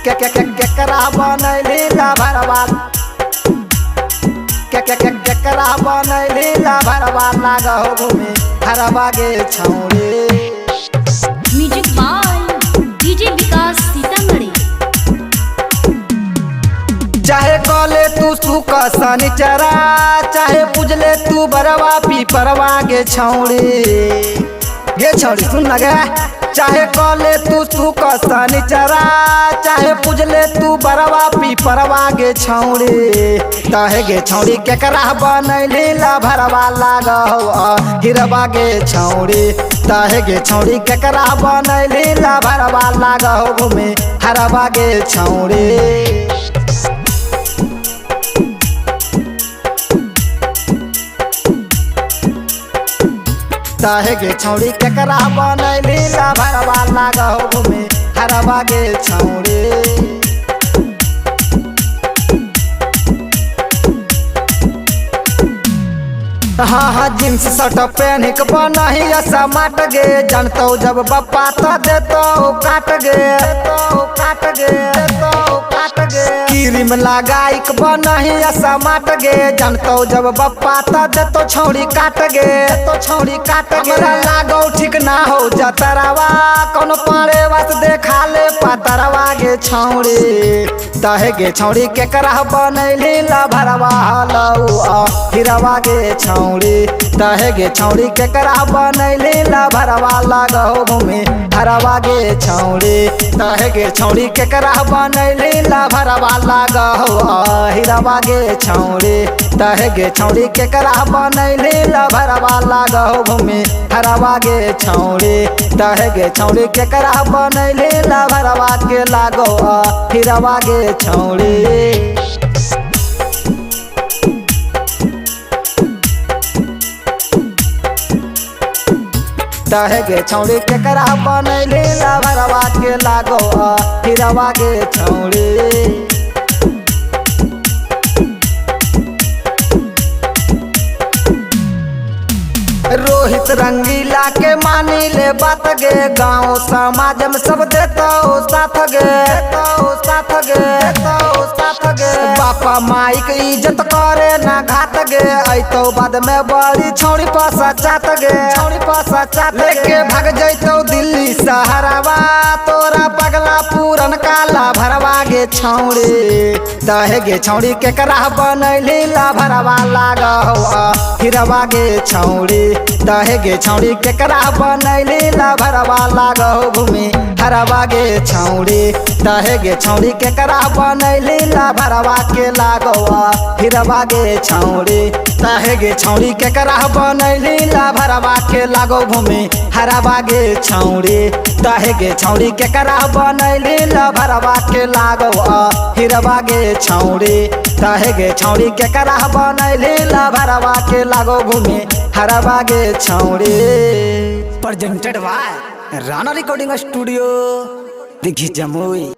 केकरा बनैली लभरवा केकरा बनैली लभरवा लागो घूमे हरवा गे छौड़ी। म्यूजिक बाय डीजे विकास सीतामढ़ी। चाहे कले तू सुख शनिचरा चाहे पूजले तू बरवा पीपरवा गे छौड़ी सुन ना गे। चाहे कले तू सुख शनिचरा चाहे पूजले तू बरवा पीपरवा गे छौड़ी। तहे गे छौड़ी केकरा बनैली लभरवा लागो हिरवा गे छौड़ी। तहे गे छौड़ी केकरा बनैली लभरवा लागो घूमे हरवा गे छौड़ी। तहे गे छौड़ी केकरा बनैली लभरवा लागो घूमे हरवा गे छौड़ी। हाँ जींस शर्ट पहन के बनही समाट गे जानतो जब बप्पा तो देतो काट गे क्रीम लगाई के बनही समाट गे जानतो जब बप्पा तो देतो छौड़ी काट गे हमरा लागो ठीक ना हो जतरवा कोनो पाड़े वास देखा ले पतरवा गे छौड़ी। तहे गे छौड़ी केकरा बनैली लभरवा हलौ हिरवा गे छौड़ी। तहे गे छौड़ी केकरा बनैली लभरवा लागो घूमे हरवा गे छौड़ी। तहे गे छौड़ी केकरा बनैली लभरवा लागो हिरवा गे छौड़ी। तहे गे छौड़ी केकरा बनैली लभरवा लागो घूमे हरवा गे छौड़ी। तहे गे छौड़ी केकरा बनैली लभरवा के लागो हिरवा गे छौड़ी। तहे गे छौड़ी केकरा बनैली लभरवा के लागो हिरवा गे छौड़ी। रोहित रंगीला के मानी ले बात गे गाँव समाज में सब देतो साथ गे बापा माई के इज्जत करे ना घात गे ऐतो बाद में बड़ी छौड़ी पसाचात गे लेके भाग जैतो दिल्ली शहरवा तोरा पगला पूरन काला भरवा गे छौड़ी। तहे गे छौड़ी केकरा बनैली लभरवा लागो हिरवा गे छौड़ी। तहे गे छौड़ी केकरा बनैली लभरवा लागो घूमे हरवा गे छौड़ी। तहे गे छौड़ी केकरा बनैली लभरवा के लागो हिरवा गे छौड़ी। तहे गे छौड़ी केकरा बनैली लभरवा के लागो घूमे हरवा गे छौड़ी। तहे गे छौड़ी केकरा बनैली लभरवा के लागो हिरवा गे छौड़ी। तहे गे छौड़ी केकरा बनैली लभरवा के लागो घूमे हरवा गे छौड़ी। Presented by Rana recording studio Dighi Jamui.